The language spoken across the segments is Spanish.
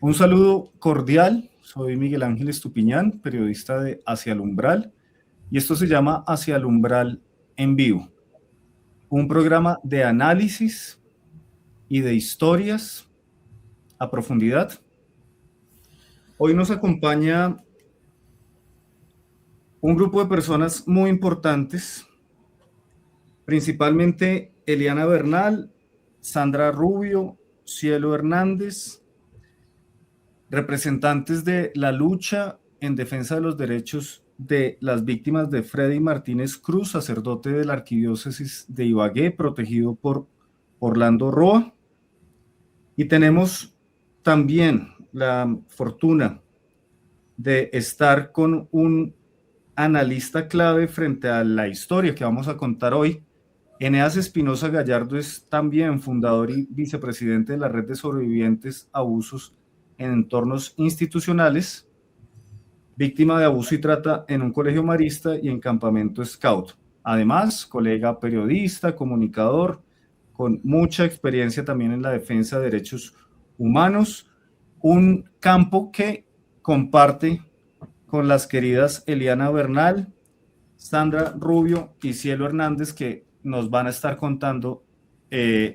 Un saludo cordial, soy Miguel Ángel Estupiñán, periodista de Hacia el Umbral, y esto se llama Hacia el Umbral en Vivo, un programa de análisis y de historias a profundidad. Hoy nos acompaña un grupo de personas muy importantes, principalmente Eliana Bernal, Sandra Rubio, Cielo Hernández, representantes de la lucha en defensa de los derechos de las víctimas de Freddy Martínez Cruz, sacerdote de la Arquidiócesis de Ibagué, protegido por Orlando Roa. Y tenemos también la fortuna de estar con un analista clave frente a la historia que vamos a contar hoy. Eneas Espinosa Gallardo es también fundador y vicepresidente de la Red de Sobrevivientes a Abusos en Entornos Institucionales, víctima de abuso y trata en un colegio marista y en campamento scout. Además, colega periodista, comunicador, con mucha experiencia también en la defensa de derechos humanos, un campo que comparte con las queridas Eliana Bernal, Sandra Rubio y Cielo Hernández, que nos van a estar contando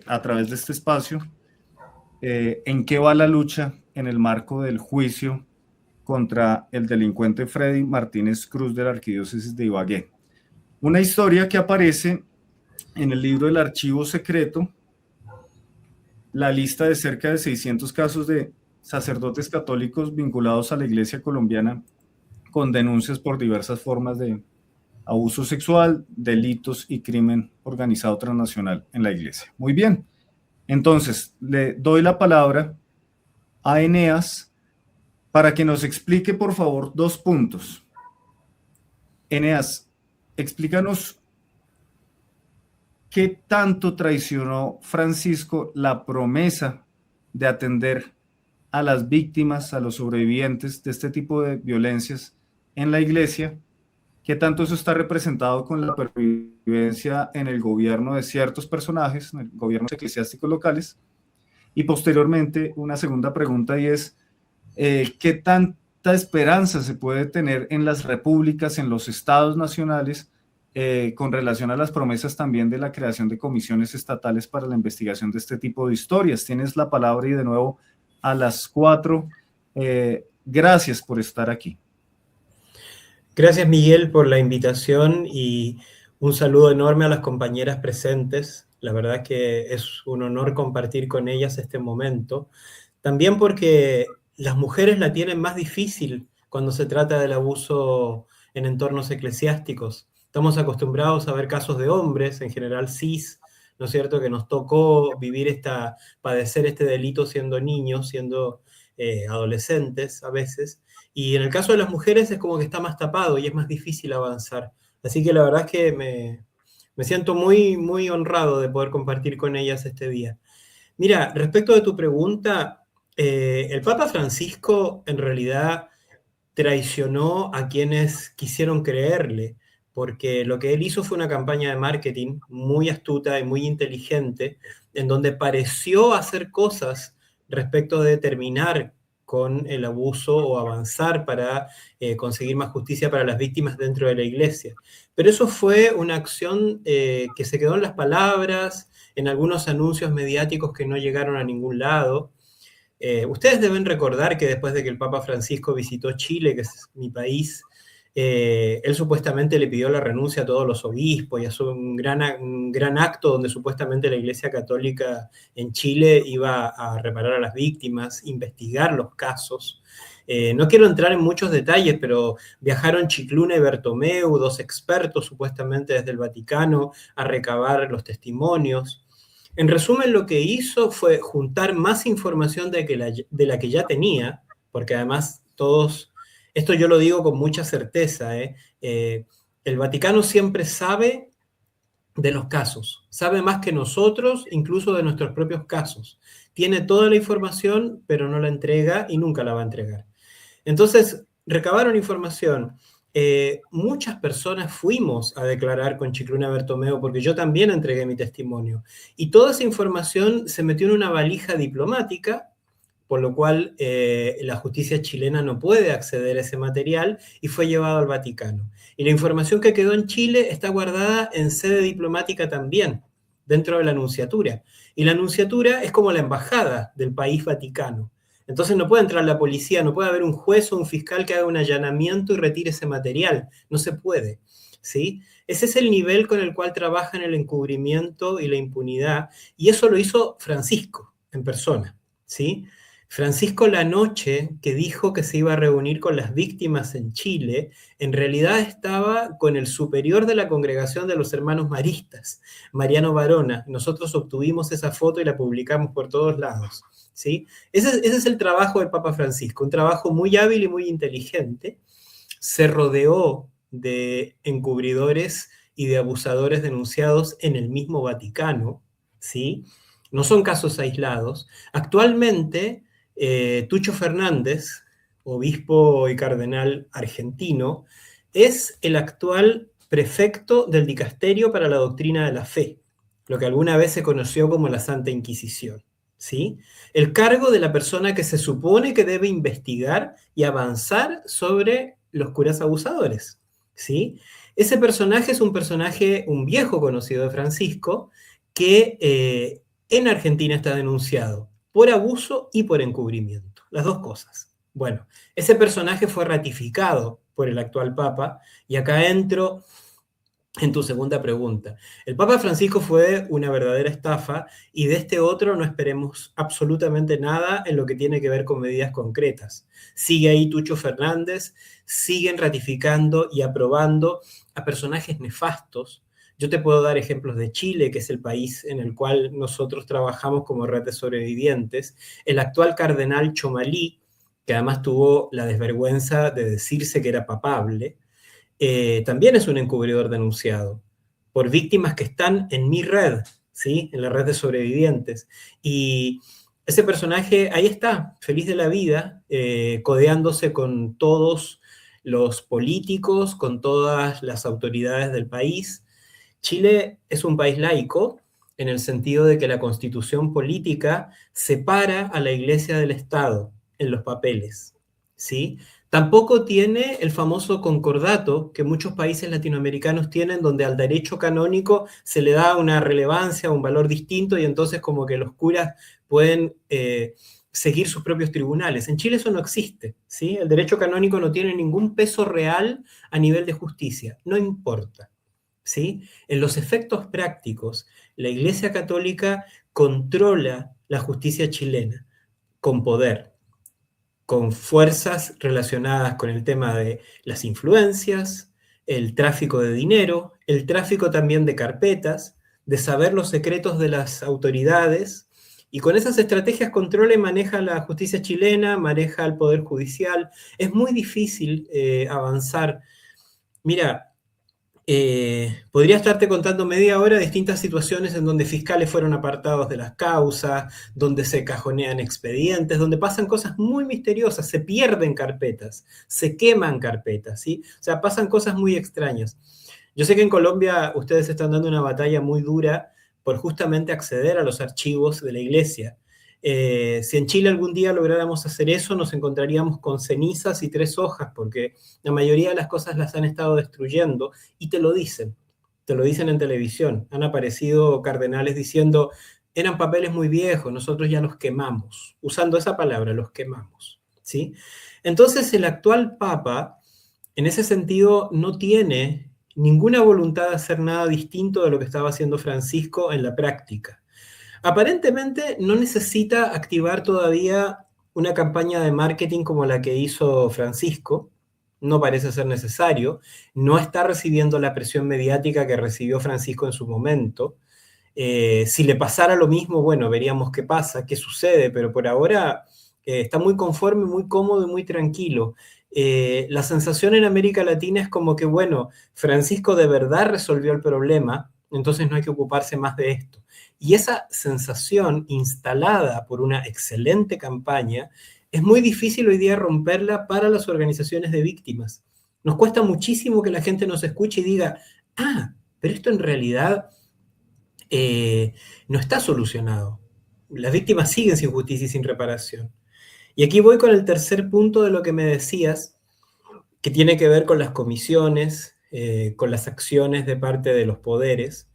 a través de este espacio en qué va la lucha en el marco del juicio contra el delincuente Freddy Martínez Cruz de la Arquidiócesis de Ibagué. Una historia que aparece en el libro del Archivo Secreto, la lista de cerca de 600 casos de sacerdotes católicos vinculados a la Iglesia colombiana con denuncias por diversas formas de abuso sexual, delitos y crimen organizado transnacional en la Iglesia. Muy bien, entonces le doy la palabra a Eneas para que nos explique, por favor, 2 puntos. Eneas, explícanos qué tanto traicionó Francisco la promesa de atender a las víctimas, a los sobrevivientes de este tipo de violencias en la Iglesia, qué tanto eso está representado con la pervivencia en el gobierno de ciertos personajes, en el gobierno eclesiásticos locales, y posteriormente una segunda pregunta, y es qué tanta esperanza se puede tener en las repúblicas, en los estados nacionales, con relación a las promesas también de la creación de comisiones estatales para la investigación de este tipo de historias. Tienes la palabra y de nuevo a las 4. Gracias por estar aquí. Gracias, Miguel, por la invitación y un saludo enorme a las compañeras presentes. La verdad que es un honor compartir con ellas este momento. También porque las mujeres la tienen más difícil cuando se trata del abuso en entornos eclesiásticos. Estamos acostumbrados a ver casos de hombres, en general cis, ¿no es cierto?, que nos tocó padecer este delito siendo niños, siendo adolescentes a veces. Y en el caso de las mujeres es como que está más tapado y es más difícil avanzar. Así que la verdad es que me siento muy, muy honrado de poder compartir con ellas este día. Mira, respecto de tu pregunta, el Papa Francisco en realidad traicionó a quienes quisieron creerle, porque lo que él hizo fue una campaña de marketing muy astuta y muy inteligente, en donde pareció hacer cosas respecto de terminar con el abuso o avanzar para conseguir más justicia para las víctimas dentro de la Iglesia. Pero eso fue una acción que se quedó en las palabras, en algunos anuncios mediáticos que no llegaron a ningún lado. Ustedes deben recordar que después de que el Papa Francisco visitó Chile, que es mi país, él supuestamente le pidió la renuncia a todos los obispos y hizo un gran acto donde supuestamente la Iglesia Católica en Chile iba a reparar a las víctimas, investigar los casos. No quiero entrar en muchos detalles, pero viajaron Chicluna y Bertomeu, 2 expertos supuestamente desde el Vaticano, a recabar los testimonios. En resumen, lo que hizo fue juntar más información de la que ya tenía, porque además esto yo lo digo con mucha certeza, el Vaticano siempre sabe de los casos, sabe más que nosotros, incluso de nuestros propios casos. Tiene toda la información, pero no la entrega y nunca la va a entregar. Entonces, recabaron información. Muchas personas fuimos a declarar con Chicluna Bertomeu porque yo también entregué mi testimonio. Y toda esa información se metió en una valija diplomática por lo cual la justicia chilena no puede acceder a ese material y fue llevado al Vaticano. Y la información que quedó en Chile está guardada en sede diplomática también, dentro de la Nunciatura. Y la Nunciatura es como la embajada del país Vaticano. Entonces no puede entrar la policía, no puede haber un juez o un fiscal que haga un allanamiento y retire ese material. No se puede, ¿sí? Ese es el nivel con el cual trabajan el encubrimiento y la impunidad, y eso lo hizo Francisco en persona, ¿sí? Francisco, la noche que dijo que se iba a reunir con las víctimas en Chile, en realidad estaba con el superior de la congregación de los hermanos maristas, Mariano Varona. Nosotros obtuvimos esa foto y la publicamos por todos lados, ¿sí? Ese es el trabajo del Papa Francisco, un trabajo muy hábil y muy inteligente. Se rodeó de encubridores y de abusadores denunciados en el mismo Vaticano, ¿sí? No son casos aislados. Actualmente, Tucho Fernández, obispo y cardenal argentino, es el actual prefecto del Dicasterio para la Doctrina de la Fe, lo que alguna vez se conoció como la Santa Inquisición, ¿sí? El cargo de la persona que se supone que debe investigar y avanzar sobre los curas abusadores, ¿sí? Ese personaje es un personaje, un viejo conocido de Francisco, que en Argentina está denunciado por abuso y por encubrimiento, las dos cosas. Bueno, ese personaje fue ratificado por el actual Papa, y acá entro en tu segunda pregunta. El Papa Francisco fue una verdadera estafa, y de este otro no esperemos absolutamente nada en lo que tiene que ver con medidas concretas. Sigue ahí Tucho Fernández, siguen ratificando y aprobando a personajes nefastos. Yo te puedo dar ejemplos de Chile, que es el país en el cual nosotros trabajamos como red de sobrevivientes. El actual cardenal Chomalí, que además tuvo la desvergüenza de decirse que era papable, también es un encubridor denunciado por víctimas que están en mi red, ¿sí? En la red de sobrevivientes. Y ese personaje ahí está, feliz de la vida, codeándose con todos los políticos, con todas las autoridades del país. Chile es un país laico, en el sentido de que la constitución política separa a la iglesia del Estado en los papeles, ¿sí? Tampoco tiene el famoso concordato que muchos países latinoamericanos tienen, donde al derecho canónico se le da una relevancia, un valor distinto, y entonces como que los curas pueden seguir sus propios tribunales. En Chile eso no existe, ¿sí? El derecho canónico no tiene ningún peso real a nivel de justicia, no importa, ¿sí? En los efectos prácticos, la Iglesia Católica controla la justicia chilena con poder, con fuerzas relacionadas con el tema de las influencias, el tráfico de dinero, el tráfico también de carpetas, de saber los secretos de las autoridades, y con esas estrategias controla y maneja la justicia chilena, maneja el poder judicial. Es muy difícil avanzar. Mira, podría estarte contando media hora distintas situaciones en donde fiscales fueron apartados de las causas, donde se cajonean expedientes, donde pasan cosas muy misteriosas, se pierden carpetas, se queman carpetas, ¿sí? O sea, pasan cosas muy extrañas. Yo sé que en Colombia ustedes están dando una batalla muy dura por justamente acceder a los archivos de la iglesia. Si en Chile algún día lográramos hacer eso, nos encontraríamos con cenizas y 3 hojas, porque la mayoría de las cosas las han estado destruyendo, y te lo dicen en televisión. Han aparecido cardenales diciendo, eran papeles muy viejos, nosotros ya los quemamos, usando esa palabra, los quemamos, ¿sí? Entonces el actual Papa, en ese sentido, no tiene ninguna voluntad de hacer nada distinto de lo que estaba haciendo Francisco en la práctica. Aparentemente no necesita activar todavía una campaña de marketing como la que hizo Francisco, no parece ser necesario, no está recibiendo la presión mediática que recibió Francisco en su momento. Si le pasara lo mismo, bueno, veríamos qué pasa, qué sucede, pero por ahora está muy conforme, muy cómodo y muy tranquilo. La sensación en América Latina es como que, bueno, Francisco de verdad resolvió el problema, entonces no hay que ocuparse más de esto. Y esa sensación instalada por una excelente campaña es muy difícil hoy día romperla para las organizaciones de víctimas. Nos cuesta muchísimo que la gente nos escuche y diga, ah, pero esto en realidad no está solucionado. Las víctimas siguen sin justicia y sin reparación. Y aquí voy con el tercer punto de lo que me decías, que tiene que ver con las comisiones, con las acciones de parte de los poderes.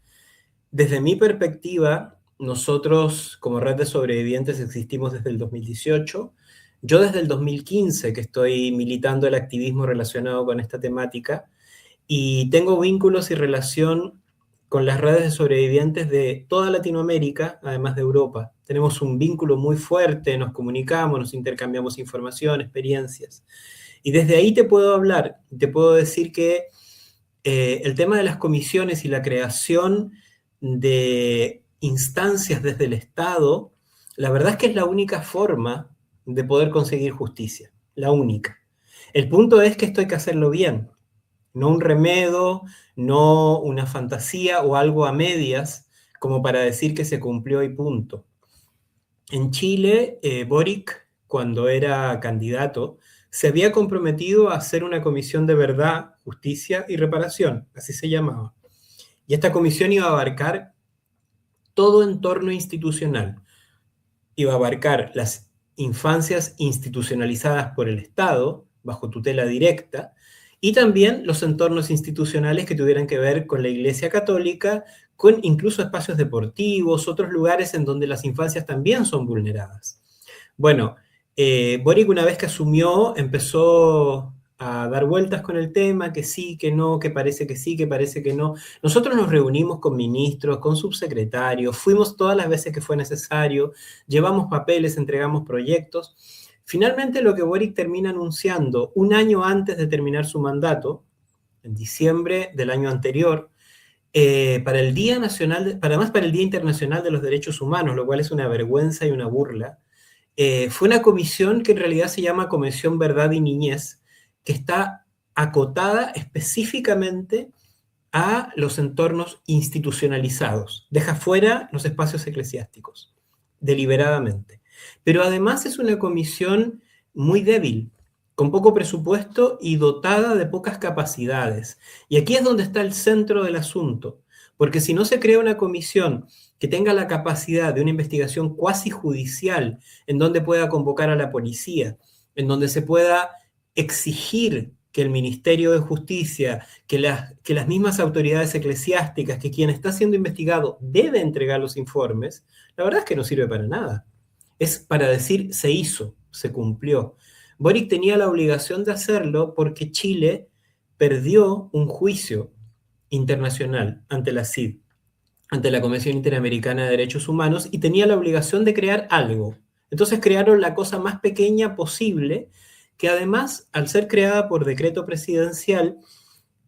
Desde mi perspectiva, nosotros como Red de Sobrevivientes existimos desde el 2018. Yo desde el 2015 que estoy militando el activismo relacionado con esta temática y tengo vínculos y relación con las redes de sobrevivientes de toda Latinoamérica, además de Europa. Tenemos un vínculo muy fuerte, nos comunicamos, nos intercambiamos información, experiencias. Y desde ahí te puedo hablar, te puedo decir que el tema de las comisiones y la creación de instancias desde el Estado, la verdad es que es la única forma de poder conseguir justicia, la única. El punto es que esto hay que hacerlo bien, no un remedo, no una fantasía o algo a medias como para decir que se cumplió y punto. En Chile, Boric, cuando era candidato, se había comprometido a hacer una comisión de verdad, justicia y reparación, así se llamaba. Y esta comisión iba a abarcar todo entorno institucional. Iba a abarcar las infancias institucionalizadas por el Estado, bajo tutela directa, y también los entornos institucionales que tuvieran que ver con la Iglesia Católica, con incluso espacios deportivos, otros lugares en donde las infancias también son vulneradas. Bueno, Boric una vez que asumió empezó a dar vueltas con el tema, que sí, que no, que parece que sí, que parece que no. Nosotros nos reunimos con ministros, con subsecretarios, fuimos todas las veces que fue necesario, llevamos papeles, entregamos proyectos. Finalmente lo que Boric termina anunciando un año antes de terminar su mandato, en diciembre del año anterior, para el Día Nacional, además para el Día Internacional de los Derechos Humanos, lo cual es una vergüenza y una burla, fue una comisión que en realidad se llama Comisión Verdad y Niñez, que está acotada específicamente a los entornos institucionalizados, deja fuera los espacios eclesiásticos, deliberadamente. Pero además es una comisión muy débil, con poco presupuesto y dotada de pocas capacidades. Y aquí es donde está el centro del asunto, porque si no se crea una comisión que tenga la capacidad de una investigación cuasi judicial, en donde pueda convocar a la policía, en donde se pueda exigir que el Ministerio de Justicia, que las mismas autoridades eclesiásticas, que quien está siendo investigado debe entregar los informes, la verdad es que no sirve para nada. Es para decir se hizo, se cumplió. Boric tenía la obligación de hacerlo porque Chile perdió un juicio internacional ante la CID, ante la Convención Interamericana de Derechos Humanos, y tenía la obligación de crear algo. Entonces crearon la cosa más pequeña posible, que además, al ser creada por decreto presidencial,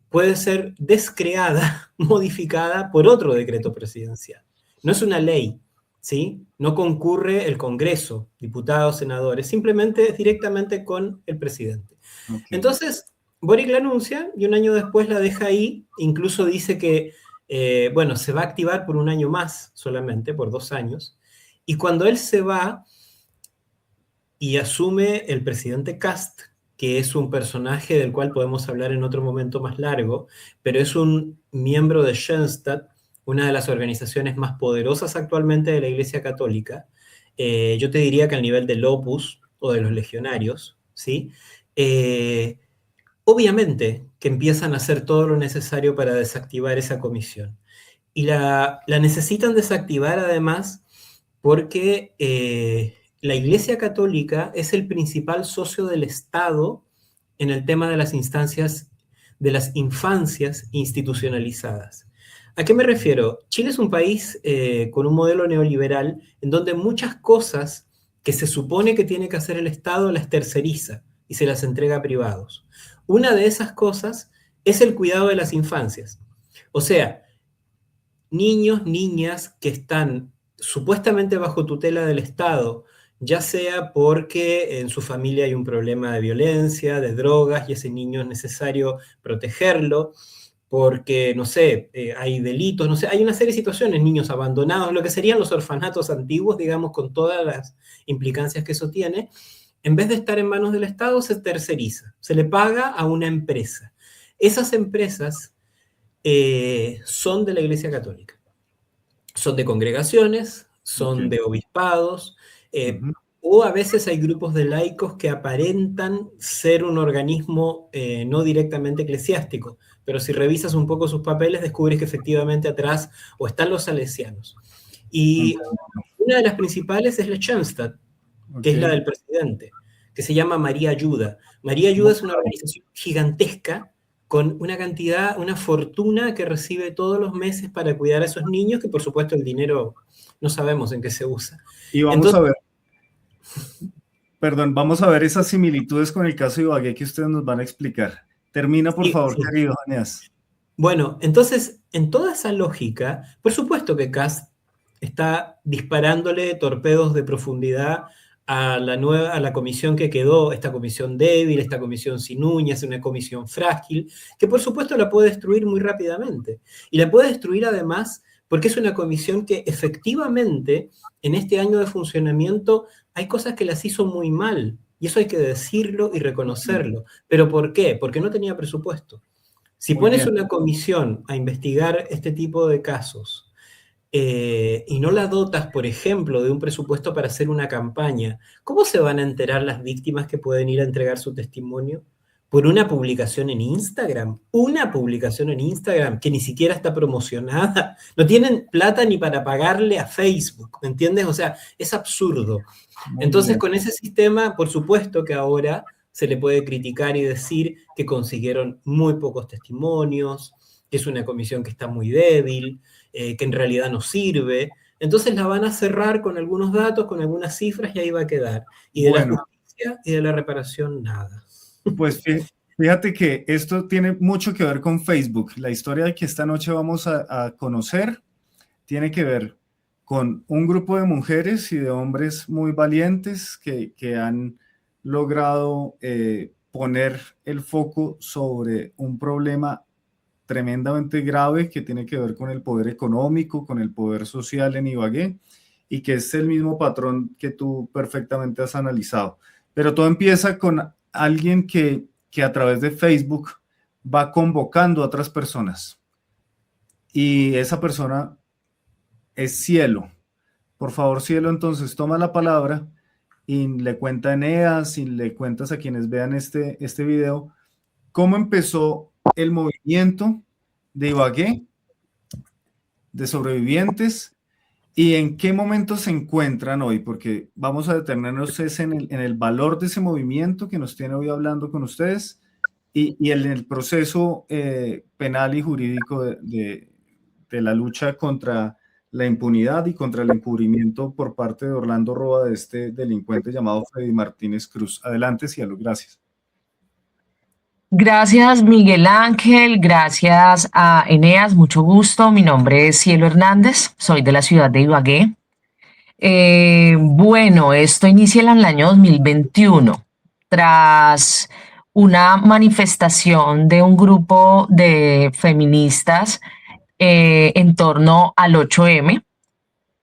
puede ser descreada, modificada por otro decreto presidencial. No es una ley, ¿sí? No concurre el Congreso, diputados, senadores, simplemente es directamente con el presidente. Ok. Entonces, Boric la anuncia y un año después la deja ahí, incluso dice que, bueno, se va a activar por un año más solamente, por 2 años, y cuando él se va y asume el presidente Kast, que es un personaje del cual podemos hablar en otro momento más largo, pero es un miembro de Schoenstatt, una de las organizaciones más poderosas actualmente de la Iglesia Católica. Yo te diría que al nivel del Opus o de los legionarios, ¿sí? Eh, Obviamente que empiezan a hacer todo lo necesario para desactivar esa comisión. Y la necesitan desactivar además porque la Iglesia Católica es el principal socio del Estado en el tema de las instancias, de las infancias institucionalizadas. ¿A qué me refiero? Chile es un país con un modelo neoliberal en donde muchas cosas que se supone que tiene que hacer el Estado las terceriza y se las entrega a privados. Una de esas cosas es el cuidado de las infancias. O sea, niños, niñas que están supuestamente bajo tutela del Estado, ya sea porque en su familia hay un problema de violencia, de drogas, y ese niño es necesario protegerlo, porque, no sé, hay delitos, no sé, hay una serie de situaciones, niños abandonados, lo que serían los orfanatos antiguos, digamos, con todas las implicancias que eso tiene, en vez de estar en manos del Estado, se terceriza, se le paga a una empresa. Esas empresas son de la Iglesia Católica. Son de congregaciones, son Ok. de obispados. Ujú. O a veces hay grupos de laicos que aparentan ser un organismo no directamente eclesiástico, pero si revisas un poco sus papeles descubres que efectivamente atrás o están los salesianos. Y una de las principales es la Schoenstatt, que es la Ok. del presidente, que se llama María Ayuda. María Ayuda es una organización gigantesca con una cantidad, una fortuna que recibe todos los meses para cuidar a esos niños, que por supuesto el dinero no sabemos en qué se usa. Y vamos a Entonces, ver, perdón, vamos a ver esas similitudes con el caso de Ibagué que ustedes nos van a explicar. Termina, por sí, favor, sí. querido Aneas. Bueno, entonces, en toda esa lógica, por supuesto que Kast está disparándole torpedos de profundidad a la comisión que quedó, esta comisión débil, esta comisión sin uñas, una comisión frágil, que por supuesto la puede destruir muy rápidamente. Y la puede destruir además porque es una comisión que efectivamente en este año de funcionamiento hay cosas que las hizo muy mal. Y eso hay que decirlo y reconocerlo. ¿Pero por qué? Porque no tenía presupuesto. Si Muy pones bien. una comisión a investigar este tipo de casos y no la dotas, por ejemplo, de un presupuesto para hacer una campaña, ¿cómo se van a enterar las víctimas que pueden ir a entregar su testimonio? ¿Por una publicación en Instagram? Una publicación en Instagram que ni siquiera está promocionada. No tienen plata ni para pagarle a Facebook, ¿me entiendes? O sea, es absurdo. Muy Entonces, bien. con ese sistema, por supuesto que ahora se le puede criticar y decir que consiguieron muy pocos testimonios, que es una comisión que está muy débil, que en realidad no sirve. Entonces la van a cerrar con algunos datos, con algunas cifras y ahí va a quedar. Y de la Bueno, justicia y de la reparación, nada. pues fíjate que esto tiene mucho que ver con Facebook. La historia que esta noche vamos a conocer tiene que ver con un grupo de mujeres y de hombres muy valientes que han logrado poner el foco sobre un problema tremendamente grave que tiene que ver con el poder económico, con el poder social en Ibagué, y que es el mismo patrón que tú perfectamente has analizado. Pero todo empieza con alguien que a través de Facebook va convocando a otras personas. Y esa persona es Cielo. Por favor, Cielo, entonces toma la palabra y le cuenta a Eneas y le cuentas a quienes vean este video cómo empezó el movimiento de Ibagué, de sobrevivientes, y en qué momento se encuentran hoy, porque vamos a detenernos en el valor de ese movimiento que nos tiene hoy hablando con ustedes y en el proceso penal y jurídico de la lucha contra la impunidad y contra el encubrimiento por parte de Orlando Roa de este delincuente llamado Freddy Martínez Cruz. Adelante, Cielo, gracias. Gracias, Miguel Ángel. Gracias a Eneas. Mucho gusto. Mi nombre es Cielo Hernández. Soy de la ciudad de Ibagué. Bueno, esto inicia en el año 2021 tras una manifestación de un grupo de feministas en torno al 8M.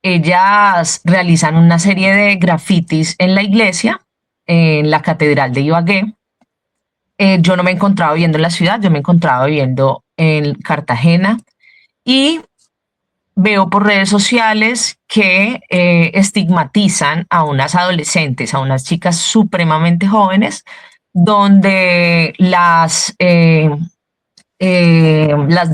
Ellas realizan una serie de grafitis en la iglesia, en la Catedral de Ibagué. Yo no me encontraba viviendo en la ciudad, yo me encontraba viviendo en Cartagena y veo por redes sociales que estigmatizan a unas adolescentes, a unas chicas supremamente jóvenes, donde las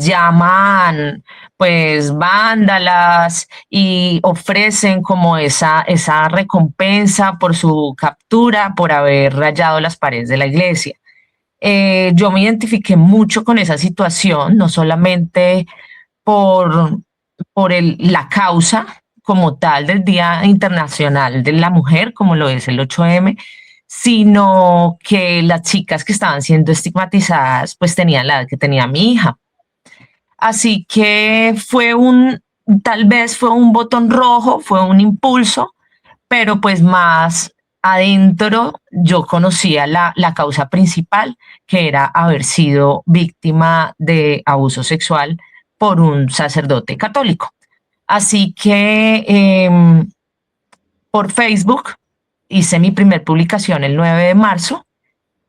llaman pues vándalas y ofrecen como esa recompensa por su captura, por haber rayado las paredes de la iglesia. Yo me identifiqué mucho con esa situación, no solamente por, la causa como tal del Día Internacional de la Mujer, como lo es el 8M, sino que las chicas que estaban siendo estigmatizadas pues tenían la edad que tenía mi hija. Así que tal vez fue un botón rojo, fue un impulso, pero pues más adentro yo conocía la causa principal, que era haber sido víctima de abuso sexual por un sacerdote católico. Así que por Facebook hice mi primer publicación el 9 de marzo,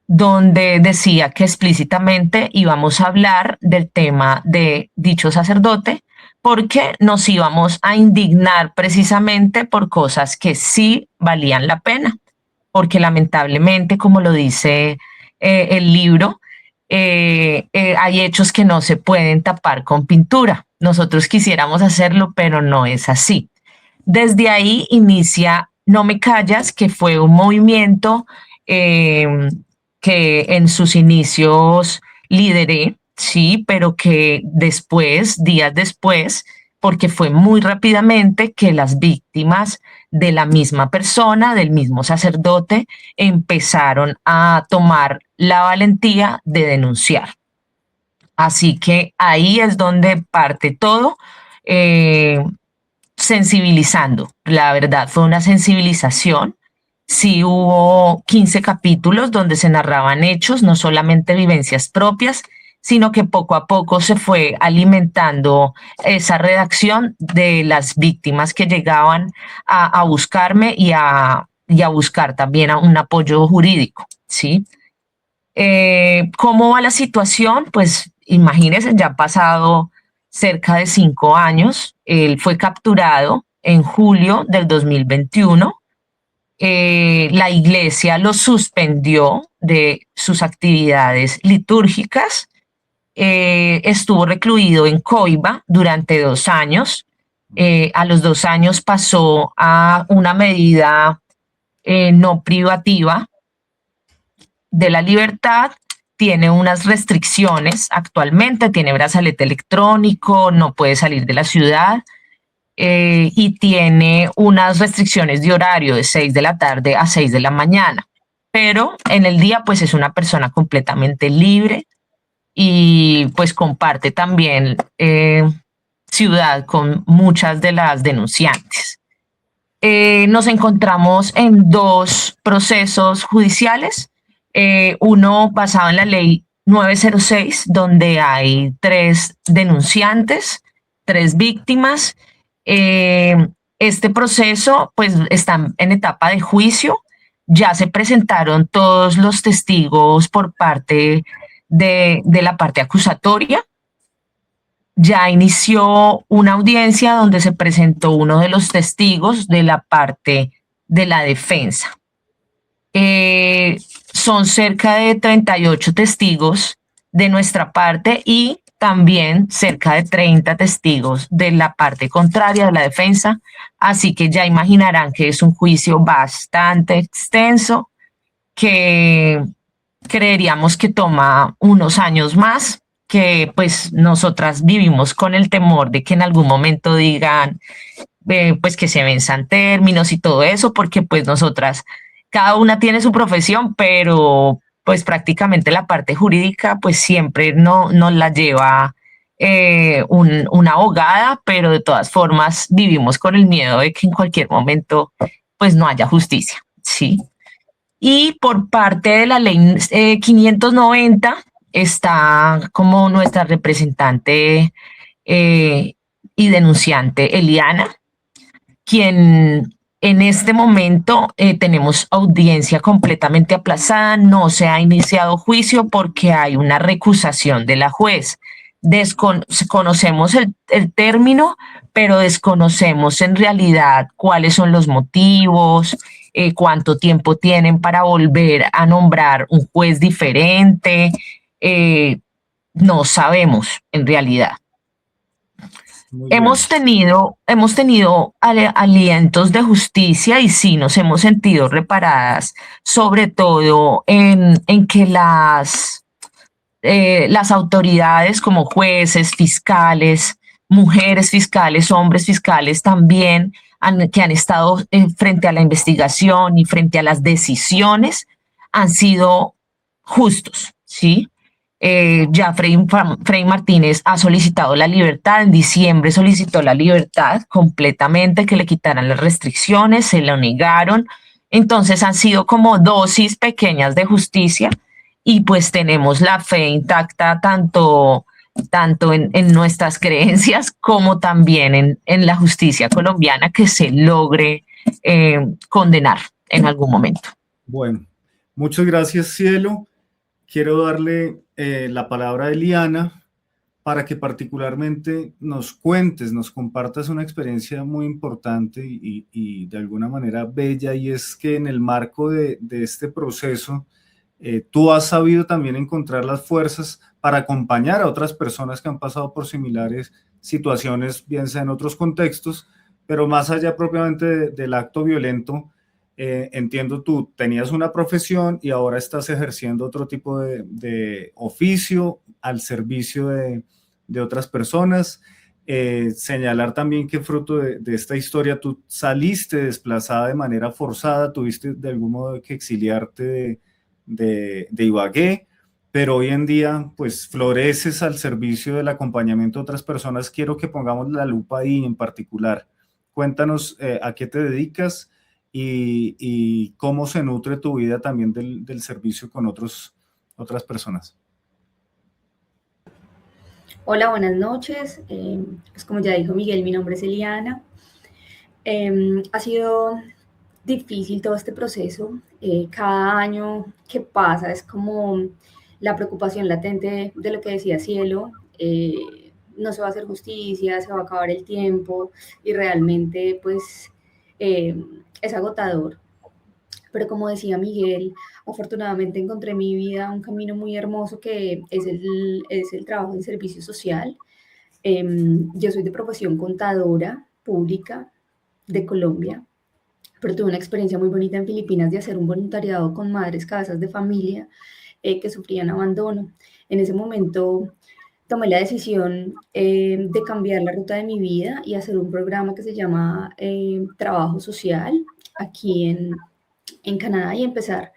donde decía que explícitamente íbamos a hablar del tema de dicho sacerdote, porque nos íbamos a indignar precisamente por cosas que sí valían la pena, porque lamentablemente, como lo dice el libro, hay hechos que no se pueden tapar con pintura. Nosotros quisiéramos hacerlo, pero no es así. Desde ahí inicia No Me Callas, que fue un movimiento que en sus inicios lideré, sí, pero que después, días después, porque fue muy rápidamente que las víctimas de la misma persona, del mismo sacerdote, empezaron a tomar la valentía de denunciar. Así que ahí es donde parte todo, sensibilizando. La verdad, fue una sensibilización. Sí hubo 15 capítulos donde se narraban hechos, no solamente vivencias propias, sino que poco a poco se fue alimentando esa redacción de las víctimas que llegaban a buscarme y a buscar también un apoyo jurídico, ¿sí? ¿Cómo va la situación? Pues imagínense, ya ha pasado cerca de 5 años. Él fue capturado en julio del 2021. La iglesia lo suspendió de sus actividades litúrgicas. Estuvo recluido en Coiba durante 2 años. A los 2 años pasó a una medida no privativa de la libertad. Tiene unas restricciones actualmente, tiene brazalete electrónico, no puede salir de la ciudad y tiene unas restricciones de horario de 6 de la tarde a 6 de la mañana. Pero en el día pues es una persona completamente libre y pues comparte también ciudad con muchas de las denunciantes. Nos encontramos en 2 procesos judiciales. Uno basado en la ley 906, donde hay 3 denunciantes, 3 víctimas. Este proceso pues está en etapa de juicio. Ya se presentaron todos los testigos por parte de la parte acusatoria. Ya inició una audiencia donde se presentó uno de los testigos de la parte de la defensa. Son cerca de 38 testigos de nuestra parte y también cerca de 30 testigos de la parte contraria de la defensa. Así que ya imaginarán que es un juicio bastante extenso, que creeríamos que toma unos años más, que pues nosotras vivimos con el temor de que en algún momento digan pues que se venzan términos y todo eso, porque pues nosotras, cada una tiene su profesión, pero pues prácticamente la parte jurídica pues siempre no la lleva una abogada, pero de todas formas vivimos con el miedo de que en cualquier momento pues no haya justicia, ¿sí? Y por parte de la ley 590 está como nuestra representante y denunciante Eliana, quien en este momento tenemos audiencia completamente aplazada, no se ha iniciado juicio porque hay una recusación de la juez. Conocemos el término, pero desconocemos en realidad cuáles son los motivos, cuánto tiempo tienen para volver a nombrar un juez diferente. No sabemos en realidad. Hemos tenido alientos de justicia y sí nos hemos sentido reparadas, sobre todo en que las autoridades como jueces, fiscales, mujeres fiscales, hombres fiscales también que han estado frente a la investigación y frente a las decisiones han sido justos, ¿sí? Ya Frei Martínez ha solicitado la libertad, en diciembre solicitó la libertad completamente, que le quitaran las restricciones, se lo negaron, entonces han sido como dosis pequeñas de justicia y pues tenemos la fe intacta tanto en nuestras creencias como también en la justicia colombiana, que se logre condenar en algún momento. Bueno, muchas gracias, Cielo. Quiero darle la palabra a Eliana para que particularmente nos cuentes, nos compartas una experiencia muy importante y de alguna manera bella, y es que en el marco de este proceso, tú has sabido también encontrar las fuerzas para acompañar a otras personas que han pasado por similares situaciones, bien sea en otros contextos, pero más allá propiamente del acto violento. Entiendo, tú tenías una profesión y ahora estás ejerciendo otro tipo de oficio al servicio de otras personas. Señalar también que fruto de esta historia tú saliste desplazada de manera forzada, tuviste de algún modo que exiliarte de Ibagué, pero hoy en día pues floreces al servicio del acompañamiento de otras personas. Quiero que pongamos la lupa ahí en particular. Cuéntanos a qué te dedicas y cómo se nutre tu vida también del servicio con otras personas. Hola, buenas noches. Pues como ya dijo Miguel, mi nombre es Eliana. Ha sido difícil todo este proceso. Cada año que pasa es como la preocupación latente de lo que decía Cielo. No se va a hacer justicia, se va a acabar el tiempo y realmente pues es agotador. Pero como decía Miguel, afortunadamente encontré en mi vida un camino muy hermoso que es el trabajo en servicio social. Yo soy de profesión contadora pública de Colombia, pero tuve una experiencia muy bonita en Filipinas de hacer un voluntariado con madres cabezas de familia que sufrían abandono. En ese momento tomé la decisión de cambiar la ruta de mi vida y hacer un programa que se llama Trabajo Social aquí en Canadá y empezar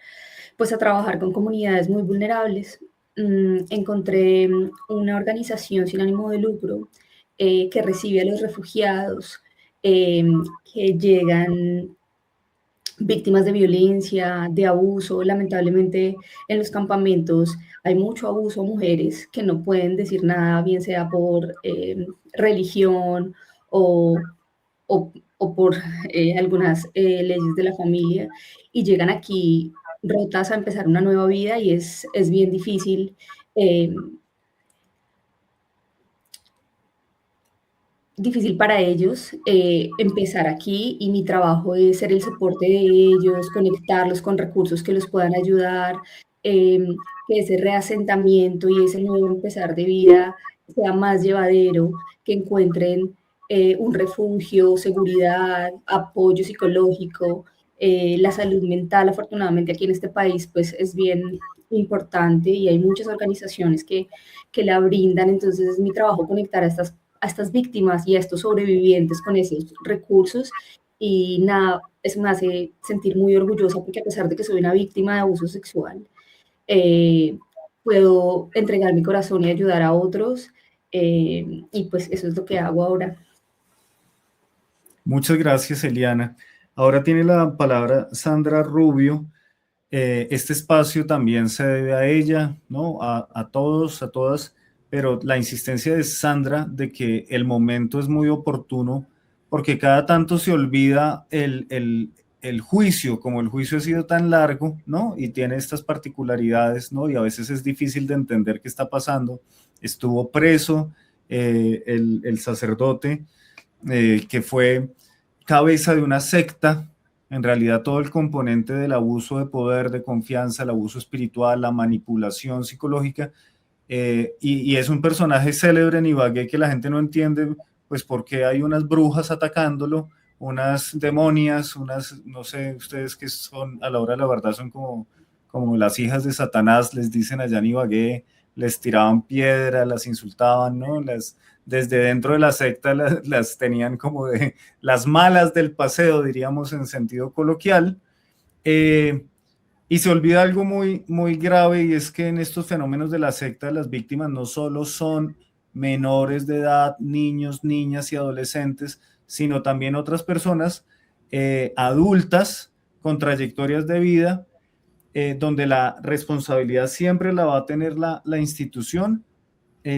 pues a trabajar con comunidades muy vulnerables. Encontré una organización sin ánimo de lucro que recibe a los refugiados que llegan víctimas de violencia, de abuso. Lamentablemente en los campamentos hay mucho abuso a mujeres que no pueden decir nada, bien sea por religión o por algunas leyes de la familia, y llegan aquí rotas a empezar una nueva vida y es bien difícil difícil para ellos empezar aquí, y mi trabajo es ser el soporte de ellos, conectarlos con recursos que los puedan ayudar, que ese reasentamiento y ese nuevo empezar de vida sea más llevadero, que encuentren un refugio, seguridad, apoyo psicológico, la salud mental. Afortunadamente aquí en este país pues es bien importante y hay muchas organizaciones que la brindan. Entonces es mi trabajo conectar a estas víctimas y a estos sobrevivientes con esos recursos, y nada, eso me hace sentir muy orgullosa porque a pesar de que soy una víctima de abuso sexual, eh, puedo entregar mi corazón y ayudar a otros, y pues eso es lo que hago ahora. Muchas gracias, Eliana. Ahora tiene la palabra Sandra Rubio. Este espacio también se debe a ella, ¿no? A todos, a todas, pero la insistencia de Sandra de que el momento es muy oportuno porque cada tanto se olvida el juicio, como el juicio ha sido tan largo, ¿no? Y tiene estas particularidades, ¿no? Y a veces es difícil de entender qué está pasando. Estuvo preso el sacerdote que fue cabeza de una secta. En realidad todo el componente del abuso de poder, de confianza, el abuso espiritual, la manipulación psicológica, y es un personaje célebre en Ibagué que la gente no entiende, pues porque hay unas brujas atacándolo, unas demonias, unas, no sé, ustedes que son a la hora de la verdad son como las hijas de Satanás, les dicen allá en Ibagué, les tiraban piedra, las insultaban, ¿no? Desde dentro de la secta las tenían como de las malas del paseo, diríamos en sentido coloquial. Y se olvida algo muy, muy grave, y es que en estos fenómenos de la secta las víctimas no solo son menores de edad, niños, niñas y adolescentes, sino también otras personas adultas con trayectorias de vida, donde la responsabilidad siempre la va a tener la institución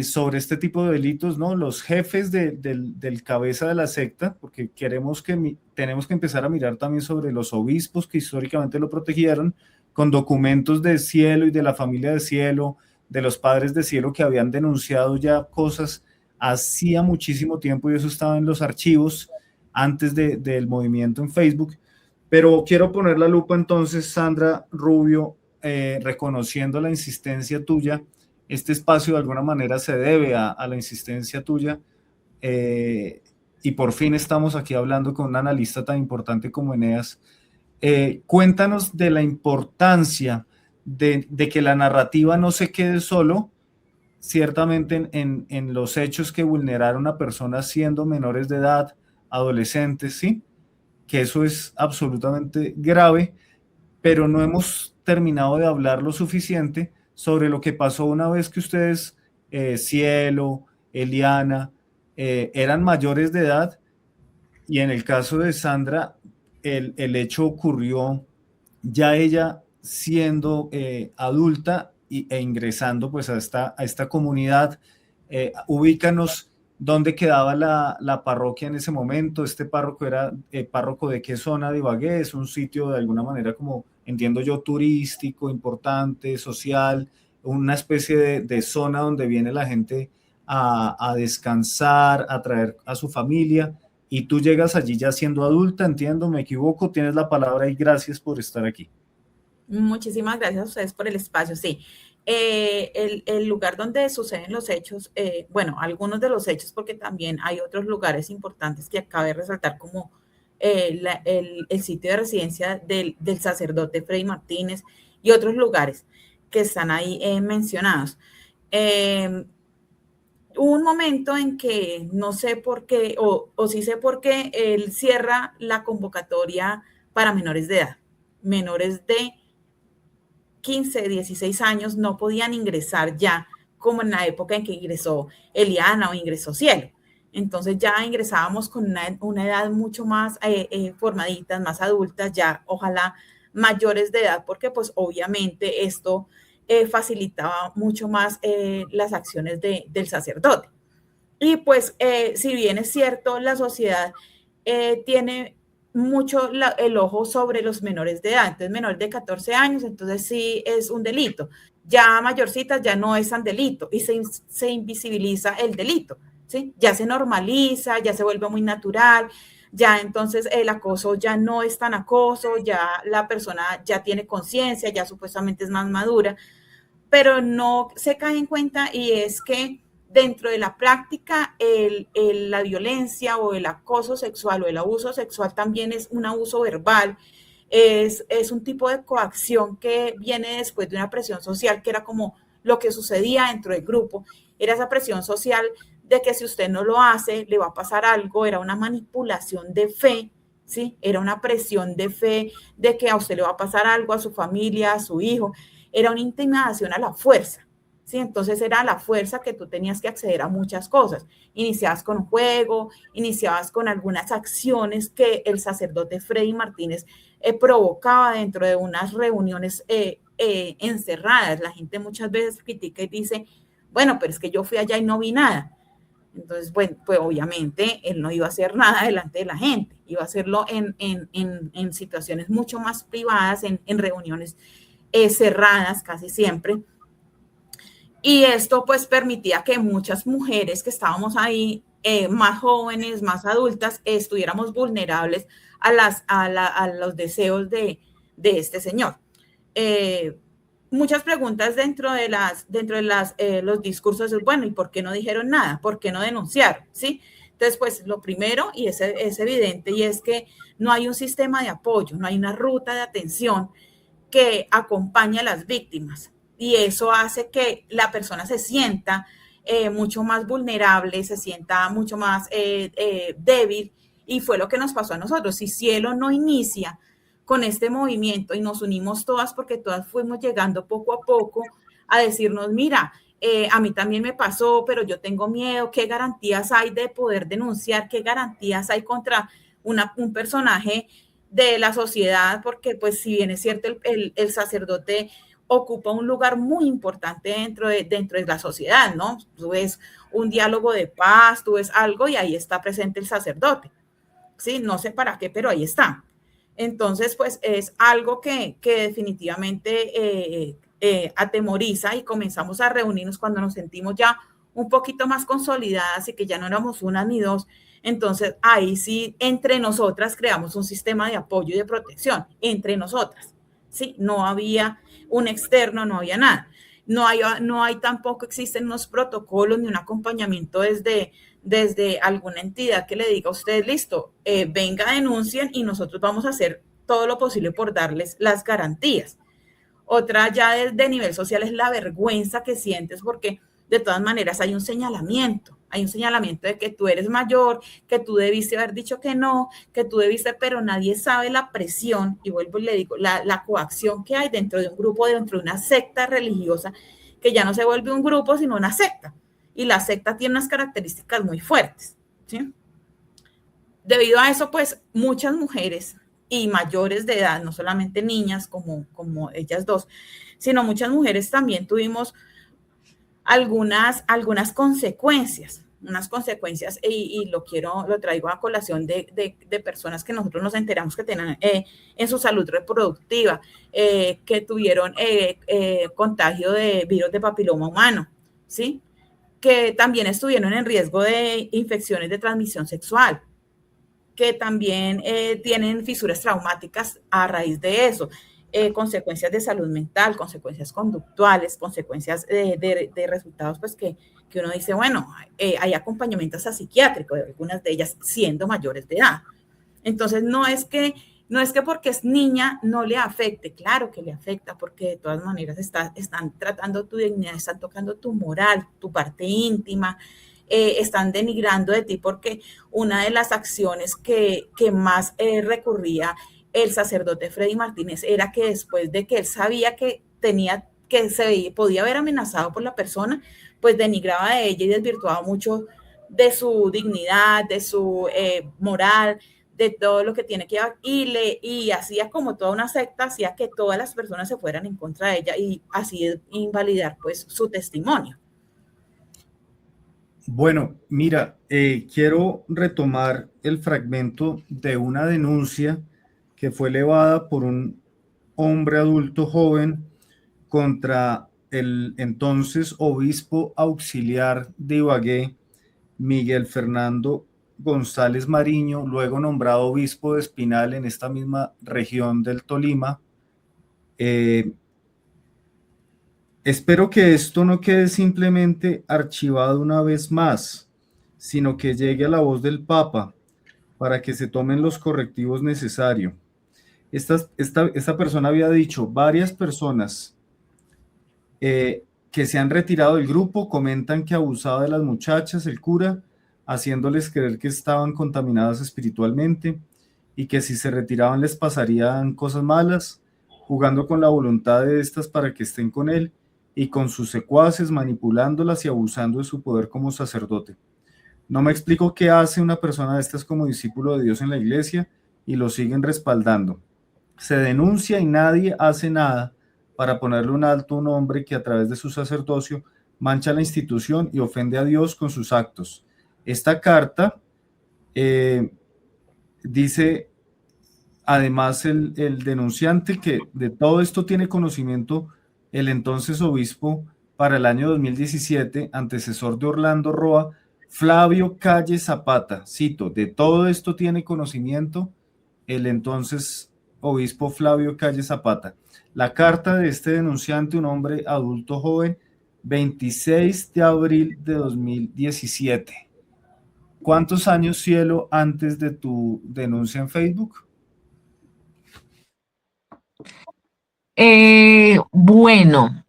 sobre este tipo de delitos, ¿no? Los jefes del cabeza de la secta, porque tenemos que empezar a mirar también sobre los obispos que históricamente lo protegieron, con documentos de Cielo y de la familia de Cielo, los Padres de Cielo que habían denunciado ya cosas hacía muchísimo tiempo y eso estaba en los archivos antes del movimiento en Facebook. Pero quiero poner la lupa entonces, Sandra Rubio, reconociendo la insistencia tuya. Este espacio de alguna manera se debe a la insistencia tuya y por fin estamos aquí hablando con un analista tan importante como Eneas. Cuéntanos de la importancia de que la narrativa no se quede solo, ciertamente en los hechos que vulneraron a personas siendo menores de edad, adolescentes, ¿sí? Que eso es absolutamente grave, pero no hemos terminado de hablar lo suficiente sobre lo que pasó una vez que ustedes, Cielo, Eliana, eran mayores de edad, y en el caso de Sandra, el hecho ocurrió ya ella siendo adulta e ingresando pues a esta comunidad. Ubícanos dónde quedaba la parroquia en ese momento. Este párroco era párroco de qué zona de Ibagué. Es un sitio de alguna manera, como entiendo yo, turístico, importante, social, una especie de zona donde viene la gente a descansar, a traer a su familia, y tú llegas allí ya siendo adulta. Entiendo, me equivoco, tienes la palabra y gracias por estar aquí. Muchísimas gracias a ustedes por el espacio. Sí, el lugar donde suceden los hechos, bueno, algunos de los hechos, porque también hay otros lugares importantes que cabe resaltar, como el sitio de residencia del sacerdote Freddy Martínez y otros lugares que están ahí mencionados. Hubo un momento en que no sé por qué, o sí sé por qué, él cierra la convocatoria para menores de edad. Menores de 15, 16 años no podían ingresar ya como en la época en que ingresó Eliana o ingresó Cielo. Entonces ya ingresábamos con una edad mucho más formaditas, más adultas, ya ojalá mayores de edad, porque pues obviamente esto facilitaba mucho más las acciones del sacerdote. Y pues si bien es cierto, la sociedad tiene mucho el ojo sobre los menores de edad. Entonces, menores de 14 años, entonces sí es un delito. Ya mayorcitas ya no es tan delito y se invisibiliza el delito, ¿sí? Ya se normaliza, ya se vuelve muy natural, ya entonces el acoso ya no es tan acoso, ya la persona ya tiene conciencia, ya supuestamente es más madura, pero no se cae en cuenta, y es que dentro de la práctica, la violencia o el acoso sexual o el abuso sexual también es un abuso verbal, es un tipo de coacción que viene después de una presión social, que era como lo que sucedía dentro del grupo, era esa presión social de que si usted no lo hace, le va a pasar algo, era una manipulación de fe, ¿sí? Era una presión de fe de que a usted le va a pasar algo, a su familia, a su hijo, era una intimidación a la fuerza. ¿Sí? Entonces era la fuerza que tú tenías que acceder a muchas cosas. Iniciabas con un juego, iniciabas con algunas acciones que el sacerdote Freddy Martínez provocaba dentro de unas reuniones encerradas. La gente muchas veces critica y dice, bueno, pero es que yo fui allá y no vi nada. Entonces, bueno, pues obviamente él no iba a hacer nada delante de la gente, iba a hacerlo en situaciones mucho más privadas, en reuniones cerradas casi siempre. Y esto pues permitía que muchas mujeres que estábamos ahí, más jóvenes, más adultas, estuviéramos vulnerables a los deseos de este señor. Muchas preguntas dentro de los discursos es, bueno, ¿y por qué no dijeron nada? ¿Por qué no denunciaron? ¿Sí? Entonces, pues lo primero, y es evidente, y es que no hay un sistema de apoyo, no hay una ruta de atención que acompañe a las víctimas. Y eso hace que la persona se sienta mucho más vulnerable, se sienta mucho más débil, y fue lo que nos pasó a nosotros. Si Cielo no inicia con este movimiento y nos unimos todas, porque todas fuimos llegando poco a poco a decirnos, mira, a mí también me pasó, pero yo tengo miedo, ¿qué garantías hay de poder denunciar? ¿Qué garantías hay contra un personaje de la sociedad? Porque pues si bien es cierto, el sacerdote ocupa un lugar muy importante dentro de la sociedad, ¿no? Tú ves un diálogo de paz, tú ves algo y ahí está presente el sacerdote, ¿sí? No sé para qué, pero ahí está. Entonces, pues es algo que definitivamente atemoriza y comenzamos a reunirnos cuando nos sentimos ya un poquito más consolidadas y que ya no éramos una ni dos. Entonces, ahí sí, entre nosotras creamos un sistema de apoyo y de protección, entre nosotras, ¿sí? No había un externo, no había nada. No hay tampoco, existen unos protocolos ni un acompañamiento desde alguna entidad que le diga a usted, listo, venga, denuncien y nosotros vamos a hacer todo lo posible por darles las garantías. Otra ya de nivel social es la vergüenza que sientes porque de todas maneras hay un señalamiento de que tú eres mayor, que tú debiste haber dicho que no, que tú debiste, pero nadie sabe la presión, y vuelvo y le digo, la coacción que hay dentro de un grupo, dentro de una secta religiosa, que ya no se vuelve un grupo, sino una secta, y la secta tiene unas características muy fuertes, ¿sí? Debido a eso, pues, muchas mujeres y mayores de edad, no solamente niñas como ellas dos, sino muchas mujeres también tuvimos algunas consecuencias, y lo traigo a colación de personas que nosotros nos enteramos que tenían en su salud reproductiva, que tuvieron contagio de virus de papiloma humano, ¿sí? Que también estuvieron en riesgo de infecciones de transmisión sexual, que también tienen fisuras traumáticas a raíz de eso. Consecuencias de salud mental, consecuencias conductuales, consecuencias de resultados, pues que uno dice, bueno, hay acompañamiento hasta psiquiátrico de algunas de ellas siendo mayores de edad. Entonces, no es que porque es niña no le afecte, claro que le afecta, porque de todas maneras están tratando tu dignidad, están tocando tu moral, tu parte íntima, están denigrando de ti, porque una de las acciones que más recurría el sacerdote Freddy Martínez era que después de que él sabía que se podía ver amenazado por la persona, pues denigraba de ella y desvirtuaba mucho de su dignidad, de su moral, de todo lo que tiene que llevar, y hacía como toda una secta, hacía que todas las personas se fueran en contra de ella y así invalidar pues su testimonio. Bueno, mira, quiero retomar el fragmento de una denuncia que fue elevada por un hombre adulto joven contra el entonces obispo auxiliar de Ibagué, Miguel Fernando González Mariño, luego nombrado obispo de Espinal en esta misma región del Tolima. Espero que esto no quede simplemente archivado una vez más, sino que llegue a la voz del Papa para que se tomen los correctivos necesarios. Esta persona había dicho, varias personas que se han retirado del grupo comentan que abusaba de las muchachas, el cura, haciéndoles creer que estaban contaminadas espiritualmente y que si se retiraban les pasarían cosas malas, jugando con la voluntad de estas para que estén con él y con sus secuaces, manipulándolas y abusando de su poder como sacerdote. No me explico qué hace una persona de estas como discípulo de Dios en la iglesia y lo siguen respaldando. Se denuncia y nadie hace nada para ponerle un alto a un hombre que a través de su sacerdocio mancha la institución y ofende a Dios con sus actos. Esta carta dice, además, el denunciante que de todo esto tiene conocimiento el entonces obispo para el año 2017, antecesor de Orlando Roa, Flavio Calle Zapata. Cito, de todo esto tiene conocimiento el entonces obispo Flavio Calle Zapata. La carta de este denunciante, un hombre adulto joven, 26 de abril de 2017. ¿Cuántos años, cielo, antes de tu denuncia en Facebook? Bueno,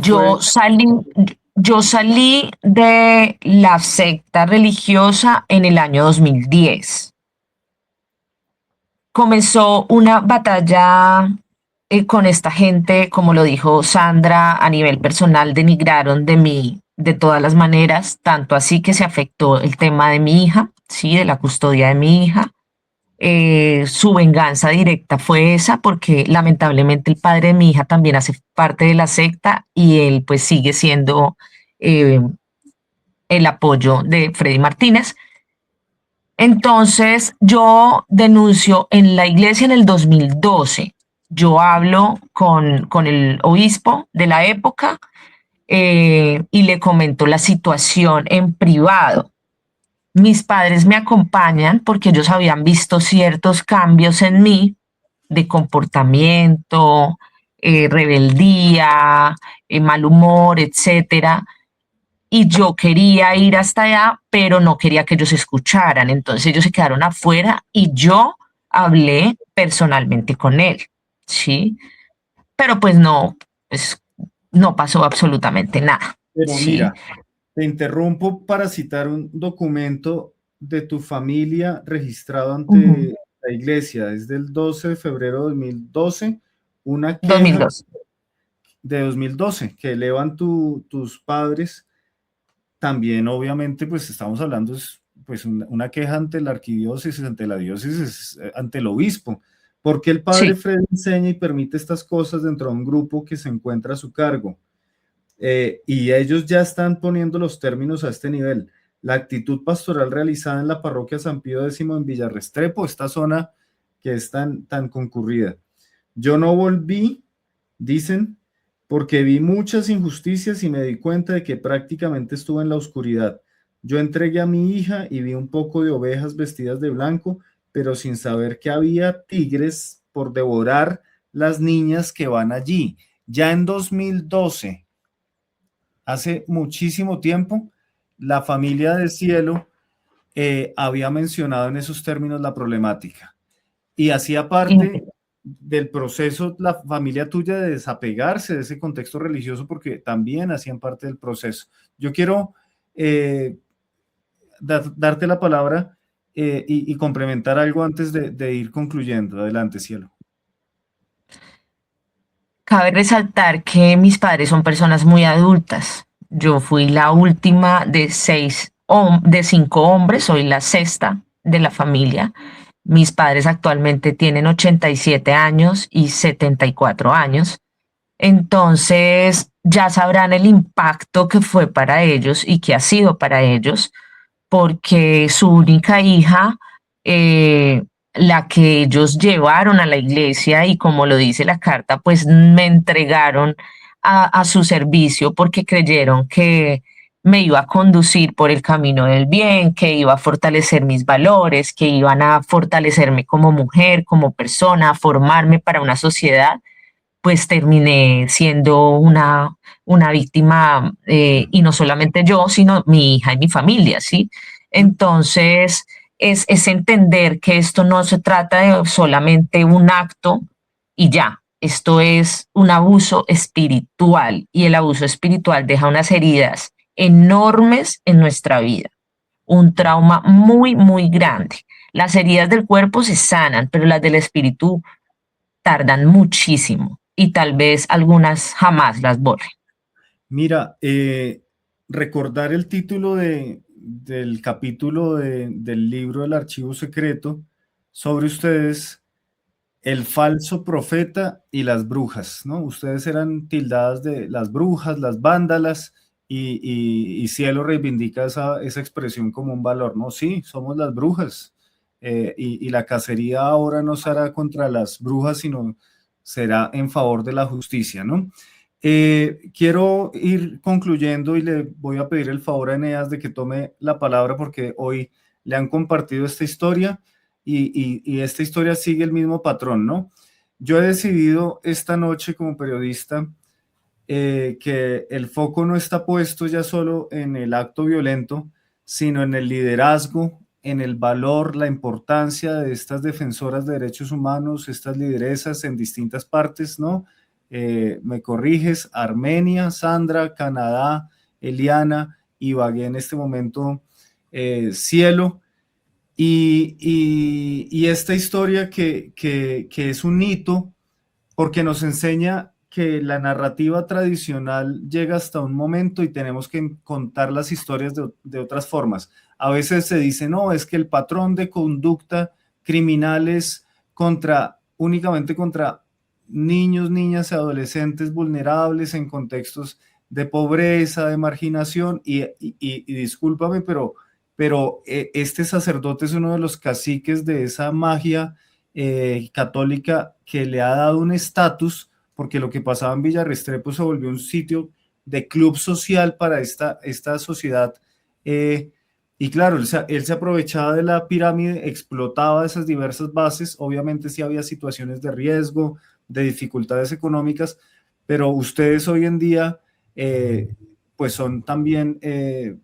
yo salí de la secta religiosa en el año 2010. Comenzó una batalla con esta gente, como lo dijo Sandra, a nivel personal denigraron de mí de todas las maneras, tanto así que se afectó el tema de mi hija, sí, de la custodia de mi hija. Su venganza directa fue esa, porque lamentablemente el padre de mi hija también hace parte de la secta y él pues sigue siendo el apoyo de Freddy Martínez. Entonces yo denuncio en la iglesia en el 2012 yo hablo con el obispo de la época y le comento la situación en privado. Mis padres me acompañan porque ellos habían visto ciertos cambios en mí de comportamiento, rebeldía, mal humor, etcétera. Y yo quería ir hasta allá, pero no quería que ellos escucharan. Entonces ellos se quedaron afuera y yo hablé personalmente con él, ¿sí? Pero pues no pasó absolutamente nada, Pero ¿sí? mira, te interrumpo para citar un documento de tu familia registrado Uh-huh. ante la iglesia. Es del 12 de febrero de 2012, una queja 2002. de 2012 que elevan tus padres. También, obviamente, pues estamos hablando, pues una queja ante la arquidiócesis, ante la diócesis, ante el obispo. ¿Por qué el padre Sí, Fred enseña y permite estas cosas dentro de un grupo que se encuentra a su cargo? Y ellos ya están poniendo los términos a este nivel. La actitud pastoral realizada en la parroquia San Pío X en Villarrestrepo, esta zona que es tan concurrida. Yo no volví, dicen, porque vi muchas injusticias y me di cuenta de que prácticamente estuve en la oscuridad. Yo entregué a mi hija y vi un poco de ovejas vestidas de blanco, pero sin saber que había tigres por devorar las niñas que van allí. Ya en 2012, hace muchísimo tiempo, la familia de Cielo había mencionado en esos términos la problemática y hacía parte del proceso la familia tuya de desapegarse de ese contexto religioso porque también hacían parte del proceso. Yo quiero eh, darte la palabra y complementar algo antes de ir concluyendo. Adelante, Cielo. cabe resaltar que mis padres son personas muy adultas. Yo fui la última de 5 hombres, soy la sexta de la familia. Mis padres actualmente tienen 87 años y 74 años. Entonces, ya sabrán el impacto que fue para ellos y que ha sido para ellos, porque su única hija, la que ellos llevaron a la iglesia y como lo dice la carta, pues me entregaron a su servicio porque creyeron que me iba a conducir por el camino del bien, que iba a fortalecer mis valores, que iban a fortalecerme como mujer, como persona, a formarme para una sociedad. Pues terminé siendo una víctima, y no solamente yo, sino mi hija y mi familia, ¿sí? Entonces, es entender que esto no se trata de solamente un acto y ya, esto es un abuso espiritual y el abuso espiritual deja unas heridas enormes en nuestra vida, un trauma muy, muy grande. Las heridas del cuerpo se sanan, pero las del espíritu tardan muchísimo y tal vez algunas jamás las borren. Mira, recordar el título del capítulo del libro del archivo secreto sobre ustedes, el falso profeta y las brujas, ¿no? Ustedes eran tildadas de las brujas, las vándalas, y Cielo reivindica esa expresión como un valor, ¿no? Sí, somos las brujas, y la cacería ahora no será contra las brujas, sino será en favor de la justicia, ¿no? Quiero ir concluyendo y le voy a pedir el favor a Eneas de que tome la palabra porque hoy le han compartido esta historia y esta historia sigue el mismo patrón, ¿no? Yo he decidido esta noche como periodista que el foco no está puesto ya solo en el acto violento, sino en el liderazgo, en el valor, la importancia de estas defensoras de derechos humanos, estas lideresas en distintas partes, ¿no? Me corriges, Armenia, Sandra, Canadá, Eliana, Ibagué en este momento, Cielo, y esta historia que es un hito porque nos enseña que la narrativa tradicional llega hasta un momento y tenemos que contar las historias de otras formas. A veces se dice, no, es que el patrón de conducta criminal es únicamente contra niños, niñas y adolescentes vulnerables en contextos de pobreza, de marginación, y discúlpame, pero este sacerdote es uno de los caciques de esa magia católica que le ha dado un estatus, porque lo que pasaba en Villa Restrepo se volvió un sitio de club social para esta sociedad. Y claro, él se aprovechaba de la pirámide, explotaba esas diversas bases. Obviamente sí había situaciones de riesgo, de dificultades económicas, pero ustedes hoy en día pues son también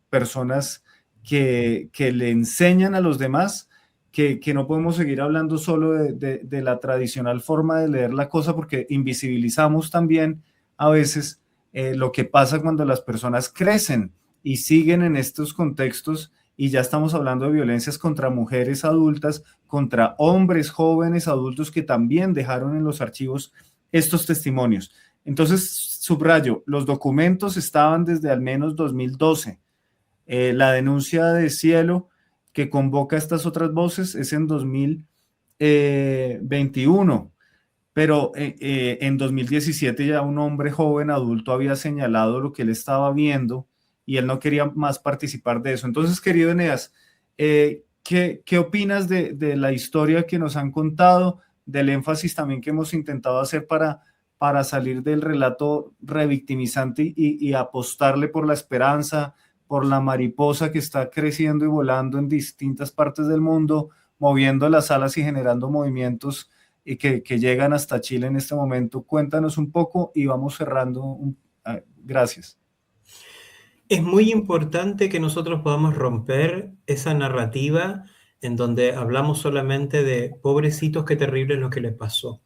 personas que le enseñan a los demás que no podemos seguir hablando solo de la tradicional forma de leer la cosa, porque invisibilizamos también a veces lo que pasa cuando las personas crecen y siguen en estos contextos, y ya estamos hablando de violencias contra mujeres adultas, contra hombres jóvenes adultos que también dejaron en los archivos estos testimonios. Entonces, subrayo, los documentos estaban desde al menos 2012. La denuncia de Cielo, que convoca estas otras voces, es en 2021, pero en 2017 ya un hombre joven adulto había señalado lo que él estaba viendo y él no quería más participar de eso. Entonces, querido Eneas, ¿qué opinas de la historia que nos han contado, del énfasis también que hemos intentado hacer para salir del relato revictimizante y apostarle por la esperanza, por la mariposa que está creciendo y volando en distintas partes del mundo, moviendo las alas y generando movimientos y que llegan hasta Chile en este momento? Cuéntanos un poco y vamos cerrando. Gracias. Es muy importante que nosotros podamos romper esa narrativa en donde hablamos solamente de pobrecitos, qué terrible lo que les pasó,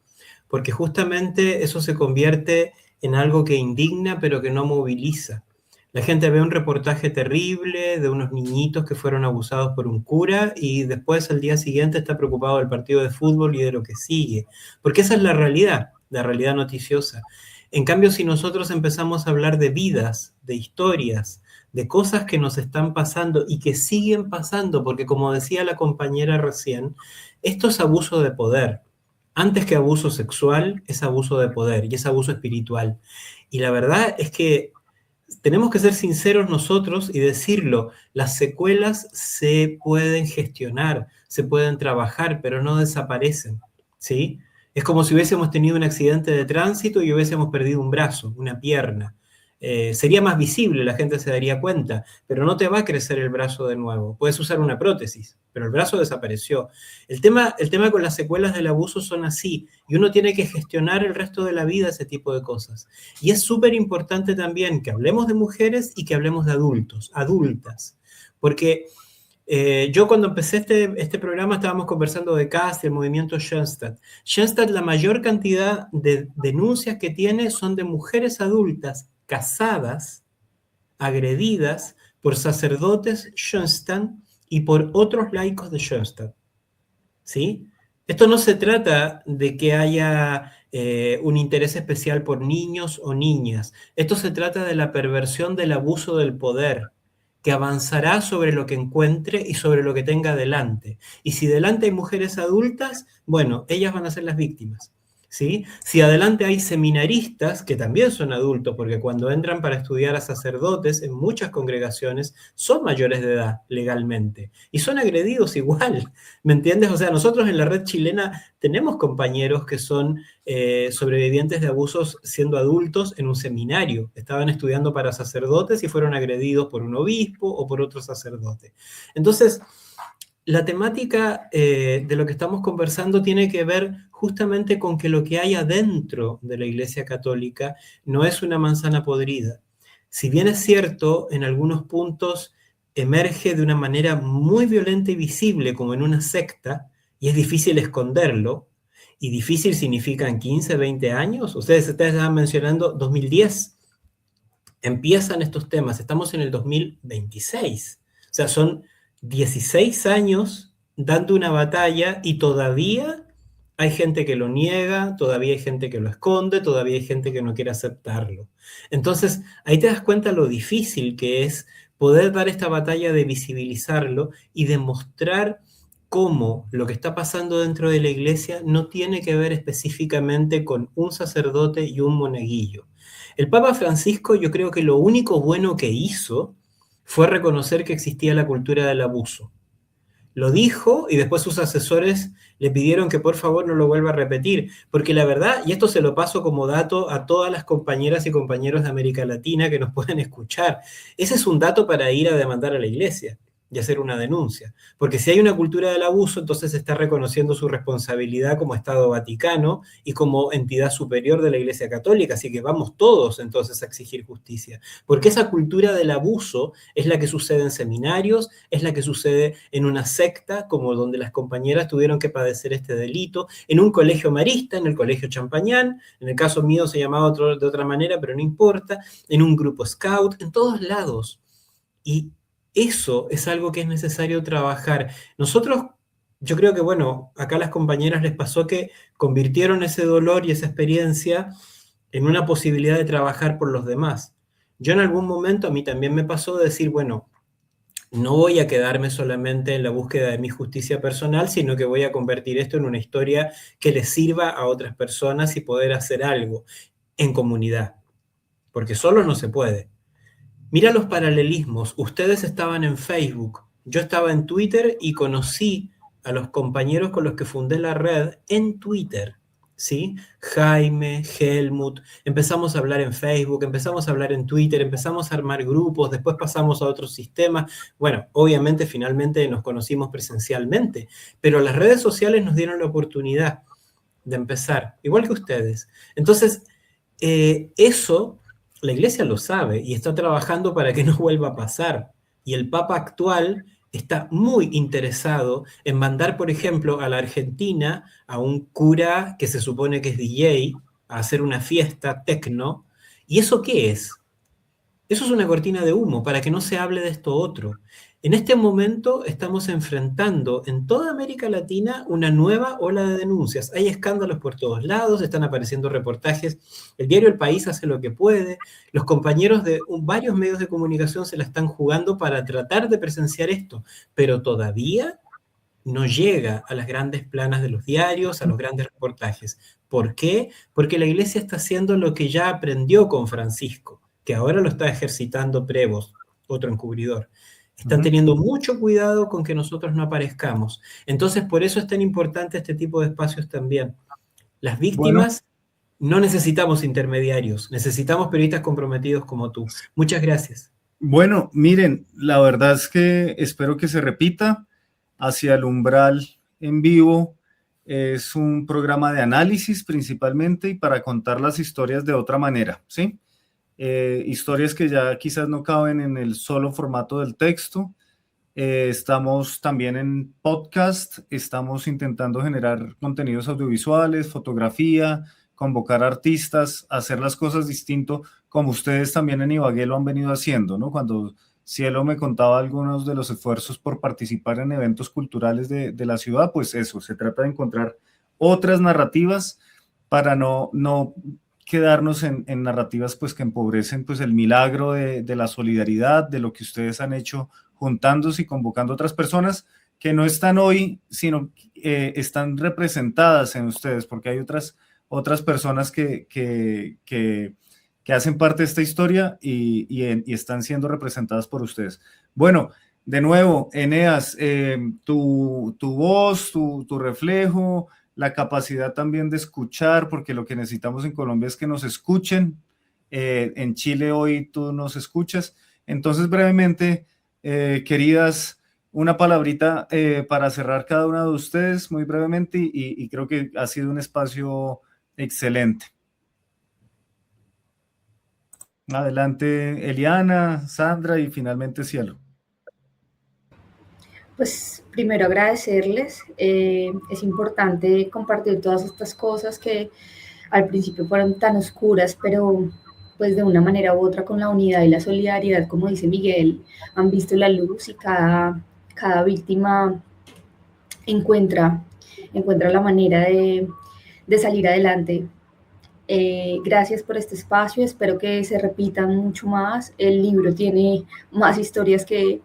porque justamente eso se convierte en algo que indigna pero que no moviliza. La gente ve un reportaje terrible de unos niñitos que fueron abusados por un cura y después al día siguiente está preocupado del partido de fútbol y de lo que sigue, porque esa es la realidad noticiosa. En cambio, si nosotros empezamos a hablar de vidas, de historias, de cosas que nos están pasando y que siguen pasando, porque como decía la compañera recién, esto es abuso de poder. Antes que abuso sexual, es abuso de poder y es abuso espiritual. Y la verdad es que tenemos que ser sinceros nosotros y decirlo, las secuelas se pueden gestionar, se pueden trabajar, pero no desaparecen, ¿sí? Es como si hubiésemos tenido un accidente de tránsito y hubiésemos perdido un brazo, una pierna. Sería más visible, la gente se daría cuenta, pero no te va a crecer el brazo de nuevo. Puedes usar una prótesis, pero el brazo desapareció. El tema con las secuelas del abuso son así, y uno tiene que gestionar el resto de la vida ese tipo de cosas. Y es súper importante también que hablemos de mujeres y que hablemos de adultos, adultas, porque yo cuando empecé este programa estábamos conversando de CAST y el movimiento Schoenstatt. Schoenstatt, la mayor cantidad de denuncias que tiene son de mujeres adultas casadas, agredidas por sacerdotes Schoenstatt y por otros laicos de Schoenstatt, ¿sí? Esto no se trata de que haya un interés especial por niños o niñas. Esto se trata de la perversión del abuso del poder, que avanzará sobre lo que encuentre y sobre lo que tenga delante. Y si delante hay mujeres adultas, bueno, ellas van a ser las víctimas, ¿sí? Si adelante hay seminaristas, que también son adultos, porque cuando entran para estudiar a sacerdotes, en muchas congregaciones son mayores de edad legalmente, y son agredidos igual, ¿me entiendes? O sea, nosotros en la red chilena tenemos compañeros que son sobrevivientes de abusos siendo adultos en un seminario, estaban estudiando para sacerdotes y fueron agredidos por un obispo o por otro sacerdote. Entonces, la temática de lo que estamos conversando tiene que ver justamente con que lo que hay adentro de la Iglesia Católica no es una manzana podrida. Si bien es cierto, en algunos puntos emerge de una manera muy violenta y visible, como en una secta, y es difícil esconderlo, y difícil significan 15, 20 años. Ustedes estaban mencionando 2010. Empiezan estos temas, estamos en el 2026. O sea, son 16 años dando una batalla y todavía hay gente que lo niega, todavía hay gente que lo esconde, todavía hay gente que no quiere aceptarlo. Entonces, ahí te das cuenta lo difícil que es poder dar esta batalla de visibilizarlo y demostrar cómo lo que está pasando dentro de la iglesia no tiene que ver específicamente con un sacerdote y un monaguillo. El Papa Francisco, yo creo que lo único bueno que hizo fue reconocer que existía la cultura del abuso, lo dijo y después sus asesores le pidieron que por favor no lo vuelva a repetir, porque la verdad, y esto se lo paso como dato a todas las compañeras y compañeros de América Latina que nos pueden escuchar, ese es un dato para ir a demandar a la iglesia y hacer una denuncia, porque si hay una cultura del abuso, entonces se está reconociendo su responsabilidad como Estado Vaticano y como entidad superior de la Iglesia Católica, así que vamos todos entonces a exigir justicia, porque esa cultura del abuso es la que sucede en seminarios, es la que sucede en una secta, como donde las compañeras tuvieron que padecer este delito, en un colegio marista, en el colegio Champañán, en el caso mío se llamaba de otra manera, pero no importa, en un grupo scout, en todos lados, y eso es algo que es necesario trabajar. Nosotros, yo creo que, bueno, acá a las compañeras les pasó que convirtieron ese dolor y esa experiencia en una posibilidad de trabajar por los demás. Yo en algún momento, a mí también me pasó de decir, bueno, no voy a quedarme solamente en la búsqueda de mi justicia personal, sino que voy a convertir esto en una historia que les sirva a otras personas y poder hacer algo en comunidad, porque solo no se puede. Mira los paralelismos. Ustedes estaban en Facebook, yo estaba en Twitter y conocí a los compañeros con los que fundé la red en Twitter, ¿sí? Jaime, Helmut, empezamos a hablar en Facebook, empezamos a hablar en Twitter, empezamos a armar grupos, después pasamos a otros sistemas. Bueno, obviamente finalmente nos conocimos presencialmente, pero las redes sociales nos dieron la oportunidad de empezar, igual que ustedes. Entonces, eso la iglesia lo sabe y está trabajando para que no vuelva a pasar. Y el Papa actual está muy interesado en mandar, por ejemplo, a la Argentina a un cura que se supone que es DJ a hacer una fiesta tecno. ¿Y eso qué es? Eso es una cortina de humo para que no se hable de esto otro. En este momento estamos enfrentando en toda América Latina una nueva ola de denuncias. Hay escándalos por todos lados, están apareciendo reportajes. El diario El País hace lo que puede. Los compañeros de varios medios de comunicación se la están jugando para tratar de presenciar esto, pero todavía no llega a las grandes planas de los diarios, a los grandes reportajes. ¿Por qué? Porque la iglesia está haciendo lo que ya aprendió con Francisco, que ahora lo está ejercitando Prevost, otro encubridor. Están teniendo mucho cuidado con que nosotros no aparezcamos. Entonces, por eso es tan importante este tipo de espacios también. Las víctimas no necesitamos intermediarios, necesitamos periodistas comprometidos como tú. Muchas gracias. Bueno, miren, la verdad es que espero que se repita. Hacia el Umbral en Vivo es un programa de análisis principalmente y para contar las historias de otra manera, ¿sí? Historias que ya quizás no caben en el solo formato del texto. Estamos también en podcast, estamos intentando generar contenidos audiovisuales, fotografía, convocar artistas, hacer las cosas distinto, como ustedes también en Ibagué lo han venido haciendo, ¿no? Cuando Cielo me contaba algunos de los esfuerzos por participar en eventos culturales de la ciudad, pues eso, se trata de encontrar otras narrativas para no quedarnos en narrativas pues que empobrecen pues el milagro de la solidaridad, de lo que ustedes han hecho juntándose y convocando a otras personas que no están hoy, sino están representadas en ustedes, porque hay otras personas que hacen parte de esta historia y están siendo representadas por ustedes. Bueno, de nuevo, Eneas, tu voz, tu reflejo, la capacidad también de escuchar, porque lo que necesitamos en Colombia es que nos escuchen. En Chile hoy tú nos escuchas. Entonces, brevemente, queridas, una palabrita para cerrar cada una de ustedes, muy brevemente, y creo que ha sido un espacio excelente. Adelante, Eliana, Sandra y finalmente Cielo. Pues primero agradecerles, es importante compartir todas estas cosas que al principio fueron tan oscuras, pero pues de una manera u otra con la unidad y la solidaridad, como dice Miguel, han visto la luz y cada víctima encuentra la manera de salir adelante. Gracias por este espacio, espero que se repitan mucho más. El libro tiene más historias que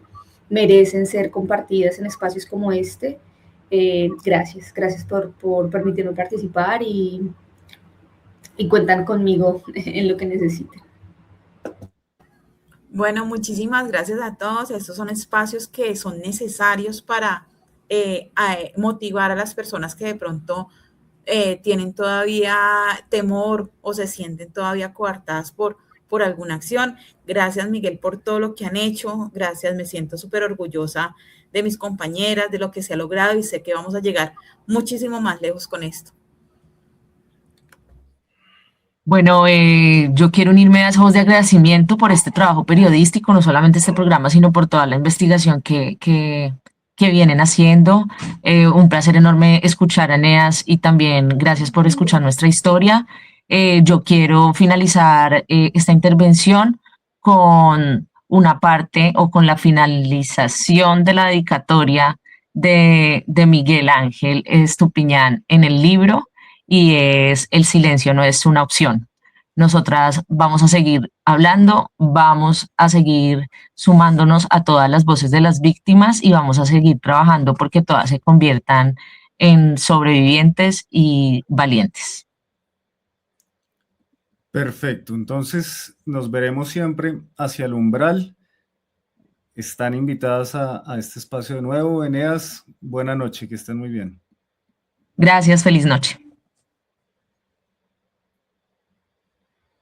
merecen ser compartidas en espacios como este. Gracias por permitirme participar y cuentan conmigo en lo que necesiten. Bueno, muchísimas gracias a todos. Estos son espacios que son necesarios para motivar a las personas que de pronto tienen todavía temor o se sienten todavía coartadas por alguna acción. Gracias, Miguel, por todo lo que han hecho. Gracias, me siento súper orgullosa de mis compañeras, de lo que se ha logrado y sé que vamos a llegar muchísimo más lejos con esto. Bueno, yo quiero unirme a esa voz de agradecimiento por este trabajo periodístico, no solamente este programa, sino por toda la investigación que vienen haciendo. Un placer enorme escuchar a Eneas y también gracias por escuchar nuestra historia. Yo quiero finalizar esta intervención con una parte o con la finalización de la dedicatoria de Miguel Ángel Estupiñán en el libro, y es: el silencio no es una opción. Nosotras vamos a seguir hablando, vamos a seguir sumándonos a todas las voces de las víctimas y vamos a seguir trabajando porque todas se conviertan en sobrevivientes y valientes. Perfecto, entonces nos veremos siempre hacia el umbral. Están invitadas a este espacio de nuevo. Eneas, buena noche, que estén muy bien. Gracias, feliz noche.